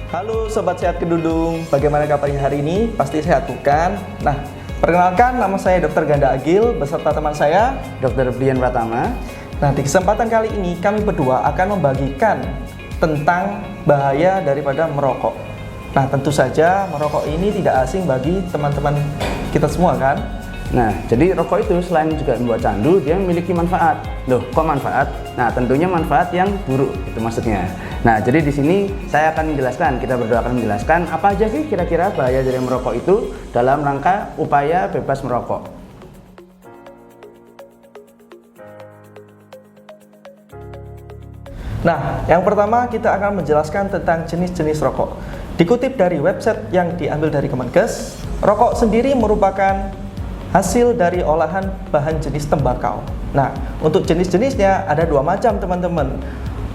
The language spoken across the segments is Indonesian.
Halo Sobat Sehat Kedudung, bagaimana kabarnya hari ini? Pasti sehat bukan? Nah, perkenalkan nama saya Dr. Ganda Agil beserta teman saya Dr. Brian Pratama. Nah, di kesempatan kali ini kami berdua akan membagikan tentang bahaya daripada merokok. Nah, tentu saja merokok ini tidak asing bagi teman-teman kita semua kan? Nah, jadi rokok itu selain juga membuat candu, dia memiliki manfaat. Loh, kok manfaat? Nah, tentunya manfaat yang buruk, itu maksudnya. Nah, jadi di sini saya akan menjelaskan, kita berdua akan menjelaskan apa aja sih kira-kira bahaya dari merokok itu dalam rangka upaya bebas merokok. Nah, yang pertama kita akan menjelaskan tentang jenis-jenis rokok. Dikutip dari website yang diambil dari Kemenkes, rokok sendiri merupakan hasil dari olahan bahan jenis tembakau. Nah, untuk jenis-jenisnya ada dua macam teman-teman.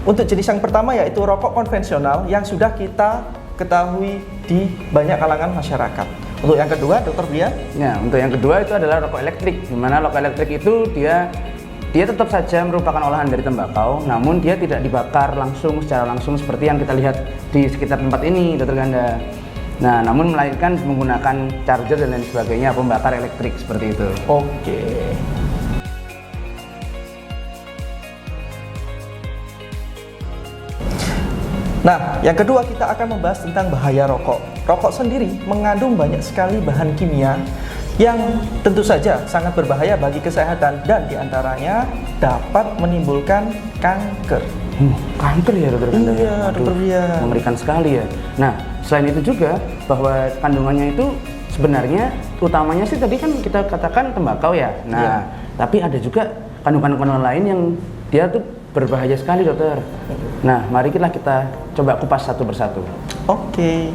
Untuk jenis yang pertama yaitu rokok konvensional yang sudah kita ketahui di banyak kalangan masyarakat. Untuk yang kedua, Dr. Brian? Ya, untuk yang kedua itu adalah rokok elektrik. Di mana rokok elektrik itu dia tetap saja merupakan olahan dari tembakau, namun dia tidak dibakar secara langsung seperti yang kita lihat di sekitar tempat ini, Dr. Ganda. Nah, namun melainkan menggunakan charger dan lain sebagainya, pembakar elektrik seperti itu. Oke. Nah, yang kedua kita akan membahas tentang bahaya rokok. Rokok sendiri mengandung banyak sekali bahan kimia yang tentu saja sangat berbahaya bagi kesehatan dan diantaranya dapat menimbulkan kanker. Kanker ya, Dr. Ganda? Iya, Dr. Brian. Mengerikan sekali ya. Nah, selain itu juga bahwa kandungannya itu sebenarnya utamanya sih tadi kan kita katakan tembakau ya. Nah, tapi ada juga kandungan-kandungan lain yang dia tuh berbahaya sekali, dokter. Nah, marilah kita coba kupas satu persatu. Oke.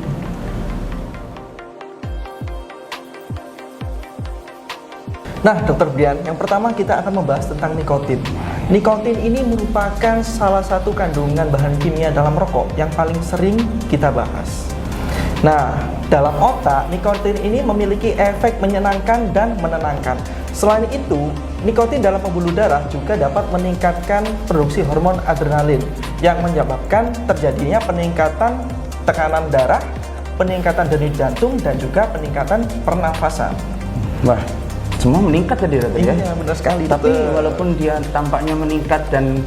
Nah, Dr. Brian, yang pertama kita akan membahas tentang nikotin. Nikotin ini merupakan salah satu kandungan bahan kimia dalam rokok yang paling sering kita bahas. Nah, dalam otak, nikotin ini memiliki efek menyenangkan dan menenangkan. Selain itu, nikotin dalam pembuluh darah juga dapat meningkatkan produksi hormon adrenalin yang menyebabkan terjadinya peningkatan tekanan darah, peningkatan denyut jantung, dan juga peningkatan pernafasan. Wah, semua meningkat tadi, dokter ya? Iya, benar sekali. Tapi dokter. walaupun dia tampaknya meningkat dan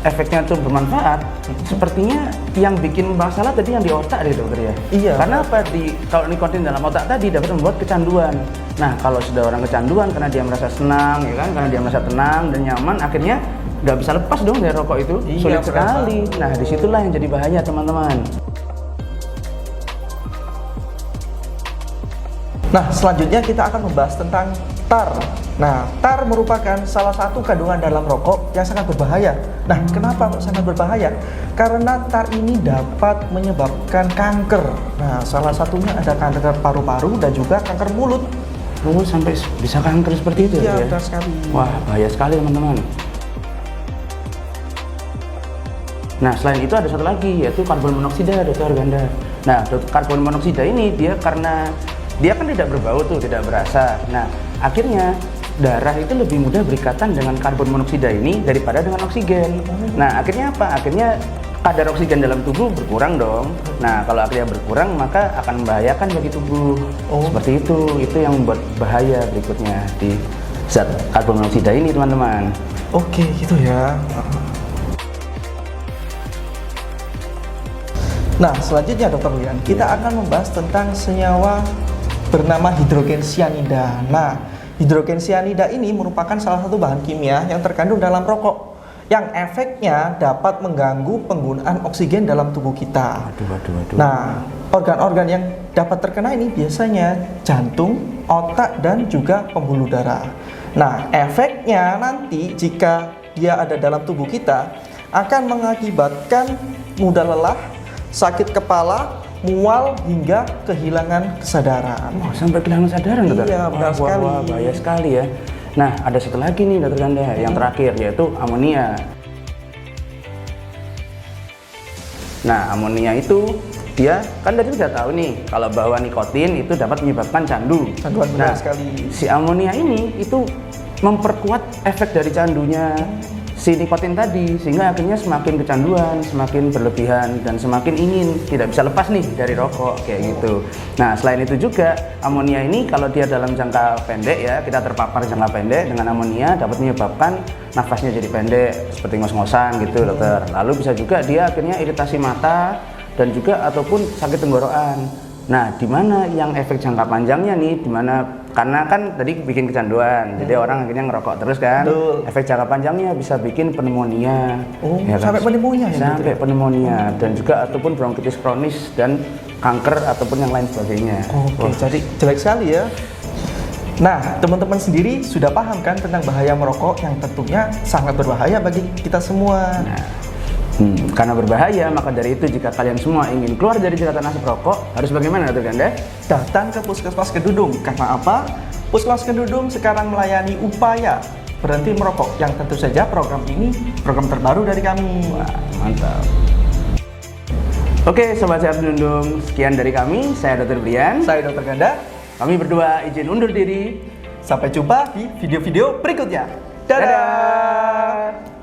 efeknya itu bermanfaat, sepertinya yang bikin masalah tadi yang di otak deh, dokter ya? Iya. Karena apa? Kalau nikotin dalam otak tadi dapat membuat kecanduan. Nah, kalau sudah orang kecanduan karena dia merasa senang, ya kan? Karena dia merasa tenang dan nyaman, akhirnya nggak bisa lepas dong dari rokok itu. Iya, Sulit sekali. Nah, disitulah yang jadi bahaya, teman-teman. Nah, selanjutnya kita akan membahas tentang tar. Nah, tar merupakan salah satu kandungan dalam rokok yang sangat berbahaya. Nah, kenapa kok sangat berbahaya? Karena tar ini dapat menyebabkan kanker. Nah, salah satunya ada kanker paru-paru dan juga kanker mulut. Oh, sampai bisa kanker seperti itu Iya, ya? benar sekali. Wah, bahaya sekali, teman-teman. Nah, selain itu ada satu lagi, yaitu karbon monoksida, Dr. Ganda. Nah, karbon monoksida ini dia kan tidak berbau tuh, tidak berasa. Nah, akhirnya darah itu lebih mudah berikatan dengan karbon monoksida ini daripada dengan oksigen. Nah, akhirnya apa? Akhirnya kadar oksigen dalam tubuh berkurang dong. Nah, kalau akhirnya berkurang maka akan membahayakan bagi tubuh. Seperti itu yang membuat bahaya berikutnya di zat karbon monoksida ini, teman-teman. Oke, gitu ya. Nah, selanjutnya Dr. Brian, kita akan membahas tentang senyawa bernama hidrogen cyanida. Nah, hidrogen cyanida ini merupakan salah satu bahan kimia yang terkandung dalam rokok yang efeknya dapat mengganggu penggunaan oksigen dalam tubuh kita. Aduh. Nah, organ-organ yang dapat terkena ini biasanya jantung, otak, dan juga pembuluh darah. Nah, efeknya nanti jika dia ada dalam tubuh kita akan mengakibatkan mudah lelah, sakit kepala, mual, hingga kehilangan kesadaran. Oh, sampai kehilangan kesadaran, dokter? Iya, benar sekali. Wah, bahaya sekali ya. Nah, ada satu lagi nih, Dokter Ganda, yang terakhir, yaitu amonia. Nah, amonia itu dia kan tadi sudah tahu nih kalau bahwa nikotin itu dapat menyebabkan candu. Canduan benar sekali. Si amonia ini itu memperkuat efek dari candunya si nikotin tadi, sehingga akhirnya semakin kecanduan, semakin berlebihan, dan semakin ingin tidak bisa lepas nih dari rokok kayak gitu. Nah, selain itu juga amonia ini kalau dia dalam jangka pendek ya, kita terpapar jangka pendek dengan amonia dapat menyebabkan nafasnya jadi pendek seperti ngos-ngosan gitu dokter. Lalu bisa juga dia akhirnya iritasi mata dan juga ataupun sakit tenggorokan. Nah, di mana yang efek jangka panjangnya nih, di mana karena kan tadi bikin kecanduan, jadi orang akhirnya ngerokok terus kan. Betul. Efek jangka panjangnya bisa bikin pneumonia. Oh, ya kan? sampai pneumonia ya? Sampai pneumonia dan juga ataupun bronkitis kronis dan kanker ataupun yang lain sebagainya. Oke, jadi jelek sekali ya. Nah, teman-teman sendiri sudah paham kan tentang bahaya merokok yang tentunya sangat berbahaya bagi kita semua. Karena berbahaya, maka dari itu jika kalian semua ingin keluar dari jeratan asap rokok, harus bagaimana dokter Ganda? Datang ke Puskesmas Kedudung. Karena apa? Puskesmas Kedudung sekarang melayani upaya berhenti merokok, yang tentu saja program ini program terbaru dari kami. Wah, mantap. Oke, Sobat Sehat Kedudung, sekian dari kami. Saya Dr. Brian. Saya Dr. Ganda. Kami berdua izin undur diri. Sampai jumpa di video-video berikutnya. Dadah. Dadah.